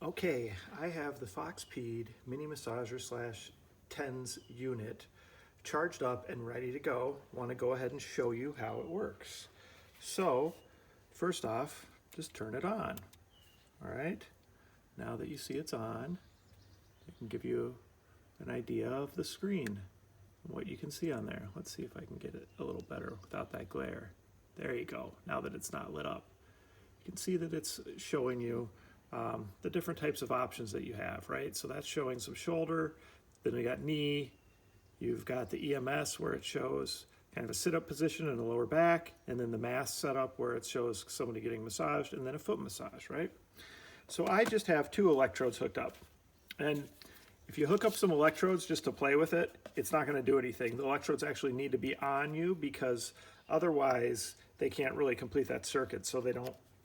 Okay, I have the Foxpeed mini massager slash Tens unit charged up and ready to go. Want to go ahead and show you how it works. So, first off, just turn it on. All right, now that you see it's on, I can give you an idea of the screen and what you can see on there. Let's see if I can get it a little better without that glare. There you go, now that it's not lit up. You can see that it's showing you the different types of options that you have, right? So that's showing some shoulder, then we got knee, you've got the EMS where it shows kind of a sit-up position and a lower back, and then the mask setup where it shows somebody getting massaged, and then a foot massage, right? So I just have 2 electrodes hooked up. And if you hook up some electrodes just to play with it, it's not going to do anything. The electrodes actually need to be on you because otherwise they can't really complete that circuit, so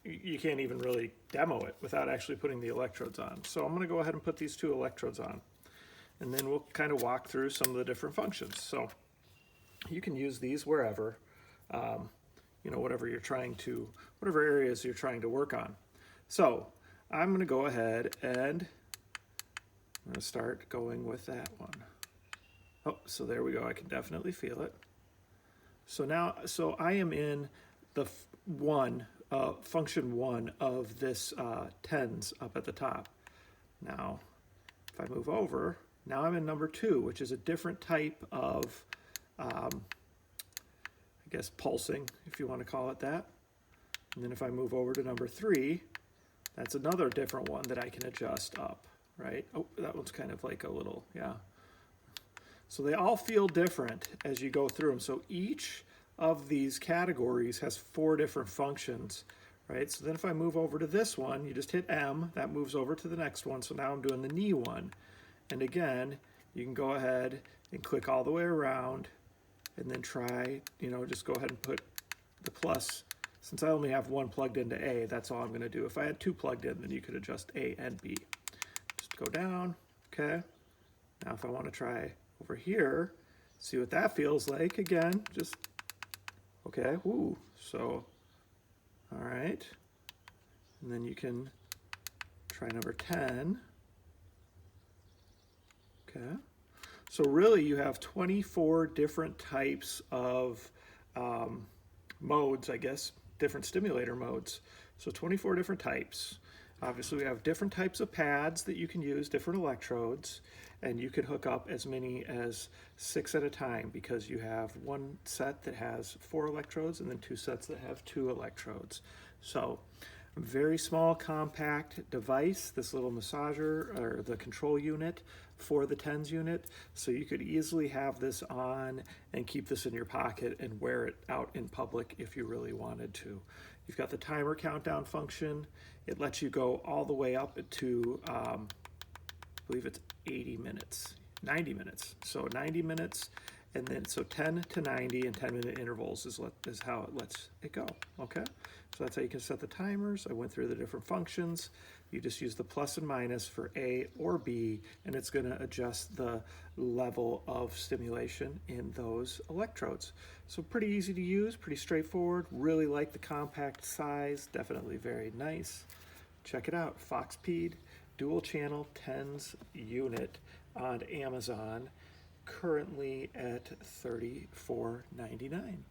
you can't even really demo it without actually putting the electrodes on. So I'm going to go ahead and put these 2 electrodes on, and then we'll kind of walk through some of the different functions. So you can use these wherever, whatever areas you're trying to work on. So I'm going to go ahead and I'm going to start going with that one. Oh, so there we go. I can definitely feel it. So I am in the function 1 of this Tens up at the top. Now, if I move over, now I'm in number 2, which is a different type of, I guess, pulsing, if you want to call it that. And then if I move over to number 3, that's another different one that I can adjust up, right? Oh, that one's kind of like a little, yeah. So they all feel different as you go through them. So each of these categories has 4 different functions, right? So then if I move over to this one, you just hit M, that moves over to the next one. So now I'm doing the knee one. And again, you can go ahead and click all the way around and then try, just go ahead and put the plus. Since I only have 1 plugged into A, that's all I'm going to do. If I had 2 plugged in, then you could adjust A and B. Just go down, okay? Now if I want to try over here, see what that feels like, again, just, okay, woo. So, all right. And then you can try number 10. Okay. So really you have 24 different types of modes, I guess, different stimulator modes. So 24 different types. Obviously we have different types of pads that you can use, different electrodes, and you can hook up as many as 6 at a time because you have 1 set that has 4 electrodes and then 2 sets that have 2 electrodes. So a very small compact device, this little massager or the control unit for the Tens unit, so you could easily have this on and keep this in your pocket and wear it out in public if you really wanted to. You've got the timer countdown function. It lets you go all the way up to, I believe it's 80 minutes, 90 minutes. So 90 minutes, and then so 10 to 90 and 10-minute intervals is how it lets it go, okay? So that's how you can set the timers. I went through the different functions. You just use the plus and minus for A or B, and it's going to adjust the level of stimulation in those electrodes. So pretty easy to use, pretty straightforward. Really like the compact size, definitely very nice. Check it out, Foxpeed dual channel Tens unit on Amazon, currently at $34.99.